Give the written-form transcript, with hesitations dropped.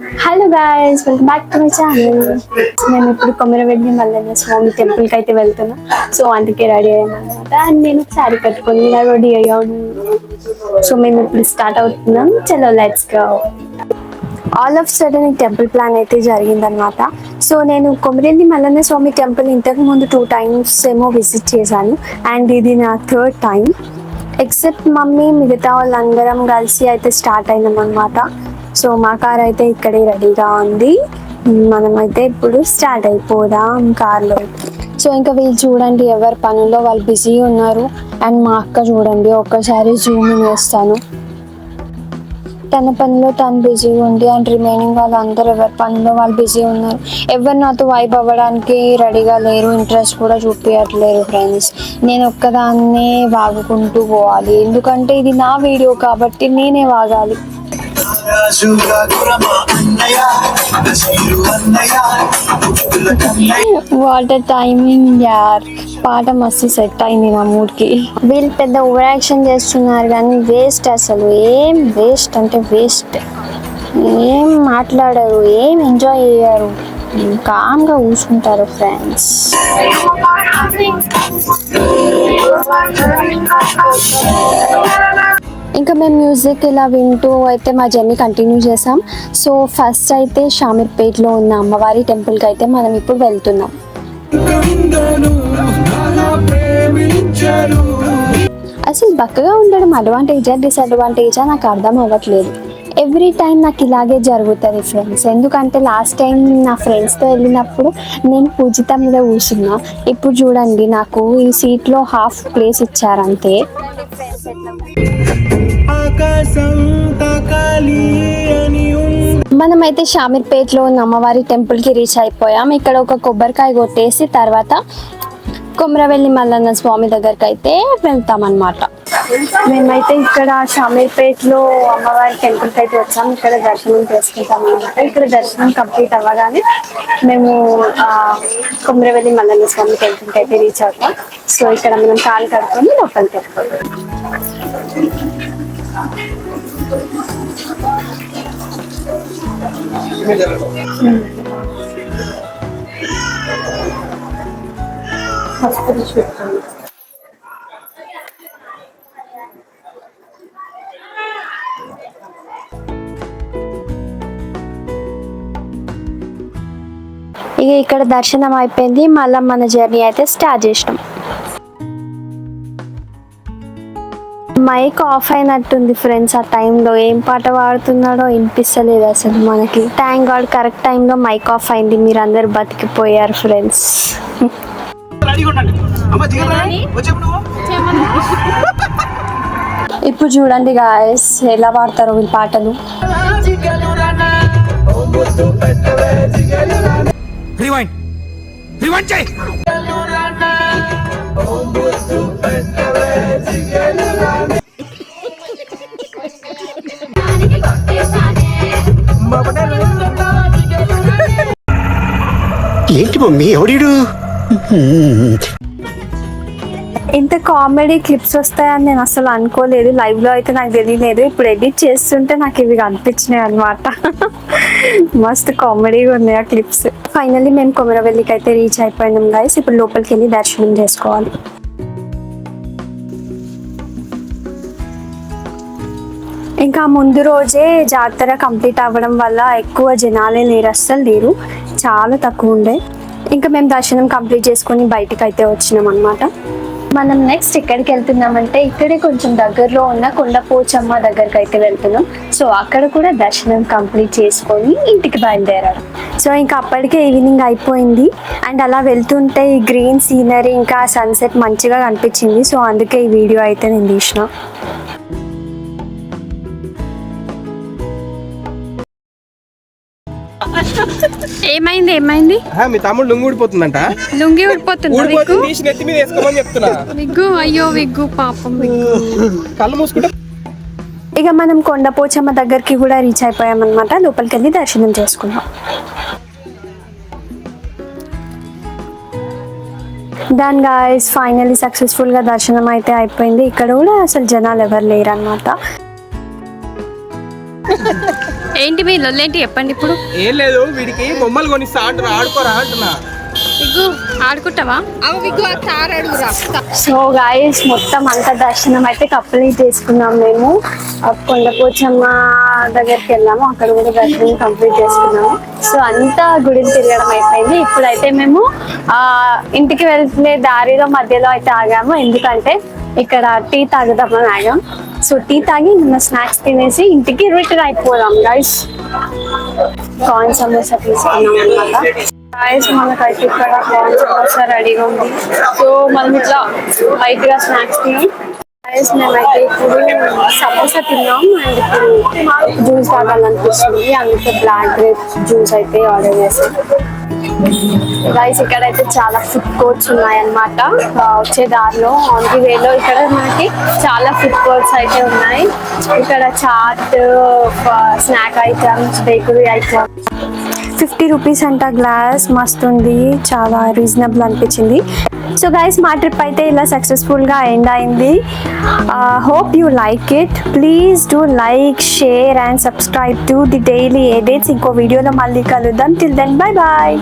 Hello guys, welcome back to my channel. మేము ఇప్పుడు కొమరవెల్లి మల్లన్న స్వామి టెంపుల్కి అయితే వెళ్తున్నాం. సో అందుకే రెడీ అయ్యామన్నమాట. అండ్ నేను శారీ కట్టుకొని రెడీ అయ్యాను. సో మేము ఇప్పుడు స్టార్ట్ అవుతున్నాం. చలో let's go. All of sudden ఈ టెంపుల్ ప్లాన్ అయితే జరిగిందనమాట. సో నేను కొమరవెల్లి మల్లన్న స్వామి టెంపుల్ ఇంతకు ముందు 2 times ఏమో విజిట్ చేశాను. అండ్ ఇది నా 3rd time. ఎక్సెప్ట్ మమ్మీ, మిగతా వాళ్ళందరం కలిసి అయితే స్టార్ట్ అయినాం అనమాట. సో మా కార్ అయితే ఇక్కడే రెడీగా ఉంది. మనమైతే ఇప్పుడు స్టార్ట్ అయిపోదాం కార్లో. సో ఇంకా వీళ్ళు చూడండి, ఎవరి పనుల్లో వాళ్ళు బిజీ ఉన్నారు. అండ్ మా అక్క చూడండి, ఒక్కసారి జూమింగ్ వేస్తాను, తన పనిలో తను బిజీగా ఉంది. అండ్ రిమైనింగ్ వాళ్ళందరూ ఎవరి పనిలో వాళ్ళు బిజీ ఉన్నారు. ఎవరు నాతో వైబ్ అవ్వడానికి రెడీగా లేరు, ఇంట్రెస్ట్ కూడా చూపించట్లేరు ఫ్రెండ్స్. నేను ఒక్కదాన్నే వాగుకుంటూ పోవాలి, ఎందుకంటే ఇది నా వీడియో కాబట్టి నేనే వాగాలి. వాటర్ టైమింగ్ యార్, పాట మస్తు సెట్ అయింది నా మూడ్కి. వీళ్ళు పెద్ద ఓవర్ యాక్షన్ చేస్తున్నారు కానీ వేస్ట్, అసలు ఏం వేస్ట్ అంటే వేస్ట్. ఏం మాట్లాడరు, ఏం ఎంజాయ్ చేయరు, కామ్గా కూర్చుంటారు ఫ్రెండ్స్. ఇంకా మేము మ్యూజిక్ ఇలా వింటూ అయితే మా జర్నీ కంటిన్యూ చేసాం. సో ఫస్ట్ అయితే షామీర్పేట్లో ఉన్న అమ్మవారి టెంపుల్కి అయితే మనం ఇప్పుడు వెళ్తున్నాం. అసలు బక్కగా ఉండడం అడ్వాంటేజా డిసడ్వాంటేజా నాకు అర్థం అవ్వట్లేదు. ఎవ్రీ టైం నాకు ఇలాగే జరుగుతుంది ఫ్రెండ్స్. ఎందుకంటే లాస్ట్ టైం నా ఫ్రెండ్స్తో వెళ్ళినప్పుడు నేను పూజిత మీద కూర్చున్నా. ఇప్పుడు చూడండి, నాకు ఈ సీట్లో హాఫ్ ప్లేస్ ఇచ్చారంతే. మనమైతే షామీర్పేట్లో ఉన్న అమ్మవారి టెంపుల్కి రీచ్ అయిపోయాం. ఇక్కడ ఒక కొబ్బరికాయ కొట్టేసి తర్వాత కొమరవెల్లి మల్లన్న స్వామి దగ్గరికి అయితే వెళ్తామన్నమాట. మేమైతే ఇక్కడ షామీర్పేట్లో అమ్మవారి టెంపుల్కి అయితే వచ్చాం. ఇక్కడ దర్శనం చేసుకుంటాం అనమాట. ఇక్కడ దర్శనం కంప్లీట్ అవ్వగానే మేము కొమరవెల్లి మల్లన్న స్వామి టెంపుల్కి అయితే రీచ్ అవుతాం. సో ఇక్కడ మనం కాలు కడుక్కొని లోపలికి వెళ్ళిపోతాం. ఇక ఇక్కడ దర్శనం అయిపోయింది. మళ్ళీ మన జర్నీ అయితే స్టార్ట్ చేసినాం. మైక్ ఆఫ్ అయినట్టుంది ఫ్రెండ్స్. ఆ టైంలో ఏం పాట పాడుతున్నాడో వినిపిస్తలేదు అసలు మనకి. థ్యాంక్ గాడ్ కరెక్ట్ టైంలో మైక్ ఆఫ్ అయింది. మీరు అందరు బతికిపోయారు ఫ్రెండ్స్. ఇప్పుడు చూడండి గాయస్ ఎలా పాడతారో వీళ్ళు పాటలు. ఏంటి మమ్మీ ఎవడీడు? ఇంత కామెడీ క్లిప్స్ వస్తాయని నేను అసలు అనుకోలేదు. లైవ్ లో అయితే నాకు తెలియలేదు. ఇప్పుడు ఎడిట్ చేస్తుంటే నాకు ఇవి కనిపించినాయి అనమాట. మస్తు కామెడీగా ఉన్నాయి ఆ క్లిప్స్. ఫైనల్లీ మేము కొమరవెల్లికి అయితే రీచ్ అయిపోయినాం గైస్. ఇప్పుడు లోపలికి వెళ్ళి దర్శనం చేసుకోవాలి. ఇంకా ముందు రోజే జాతర కంప్లీట్ అవ్వడం వల్ల ఎక్కువ జనాలే లేరు, అస్సలు లేరు, చాలా తక్కువ ఉండే. ఇంకా మేము దర్శనం కంప్లీట్ చేసుకొని బయటకు అయితే వచ్చినాం అనమాట. మనం నెక్స్ట్ ఎక్కడికి వెళ్తున్నామంటే ఇక్కడే కొంచెం దగ్గరలో ఉన్న కొండపోచమ్మ దగ్గరికి అయితే వెళ్తున్నాం. సో అక్కడ కూడా దర్శనం కంప్లీట్ చేసుకొని ఇంటికి బయలుదేరాడు. సో ఇంకా అప్పటికే ఈవినింగ్ అయిపోయింది. అండ్ అలా వెళ్తుంటే ఈ గ్రీన్ సీనరీ ఇంకా సన్సెట్ మంచిగా కనిపించింది. సో అందుకే ఈ వీడియో అయితే నేను తీసిన. ఏమైంది ఏమైంది? మీ తమ్ముడు లుంగి ఊడిపోతుందంట. లుంగి ఊడిపోతుందా? నెత్తి మీద వేసుకోమని చెప్తున్నా. విగ్గు, అయ్యో విగ్గు, పాపం విగ్గు. కళ్ళు మూసుకుంటే. ఇక మనం కొండపోచమ్మ దగ్గరికి కూడా రీచ్ అయిపోయాం అనమాట. లోపలికి వెళ్ళి దర్శనం చేసుకున్నాం. డన్ గాయ్స్, ఫైనల్లీ సక్సెస్ఫుల్గా దర్శనం అయితే అయిపోయింది. ఇక్కడ కూడా అసలు జనాలు ఎవరు లేరు అనమాట. ఏంటి మీ లొల్లేంటి చెప్పండి ఇప్పుడు. ఏం లేదు, వీడికి బొమ్మలు కొనిస్తా అంటున్నా, ఆడుకోరా అంటున్నా. విగ్గు ఆడుకుంటావా? విగ్గు ఆ కార్ అడుగురా. సో గాయస్ మొత్తం అంత దర్శనం అయితే కంప్లీట్ చేసుకున్నాం మేము. కొండపోచమ్మ దగ్గరికి వెళ్ళాము, అక్కడ కూడా దర్శనం కంప్లీట్ చేసుకున్నాము. సో అంతా గుడిని తిరగడం అయిపోయింది. ఇప్పుడైతే మేము ఇంటికి వెళ్తే దారిలో మధ్యలో అయితే ఆగాము, ఎందుకంటే ఇక్కడ టీ తాగుదామని ఆగాం. సో టీ తాగి మన స్నాక్స్ తినేసి ఇంటికి రిటర్న్ అయిపోదాం గైస్. కార్న్ సమోసా తీసుకున్నాం అనమాట. గాయస్ మనకైతే ఇక్కడ కార్న్ సమోసా రెడీగా ఉంది. సో మనం ఇట్లా లైట్గా స్నాక్స్ తిన్నాం. గాయస్ మేమైతే ఇప్పుడు సమోసా తిన్నాం అండ్ ఇప్పుడు జ్యూస్ తాగాలనిపిస్తుంది, అందుకే బ్లాక్ గ్రేప్ జ్యూస్ అయితే ఆర్డర్ చేసాం. గైస్ ఇక్కడైతే చాలా ఫుడ్ కోర్ట్స్ ఉన్నాయన్నమాట. వచ్చే దారిలో ఆన్ ది వేలో ఇక్కడ మనకి చాలా ఫుడ్ కోర్ట్స్ అయితే ఉన్నాయి. ఇక్కడ chaat, snack items, bakery items. 50 rupees అంట గ్లాస్, మస్తు ఉంది, చాలా రీజనబుల్ అనిపించింది. సో గైస్ మా ట్రిప్ అయితే ఇలా సక్సెస్ఫుల్గా ఎండ్ అయింది. Hope you like it. Please do like, share and subscribe to the daily edits. ఇంకో వీడియోలో మళ్ళీ కలుద్దాం. Till then bye bye.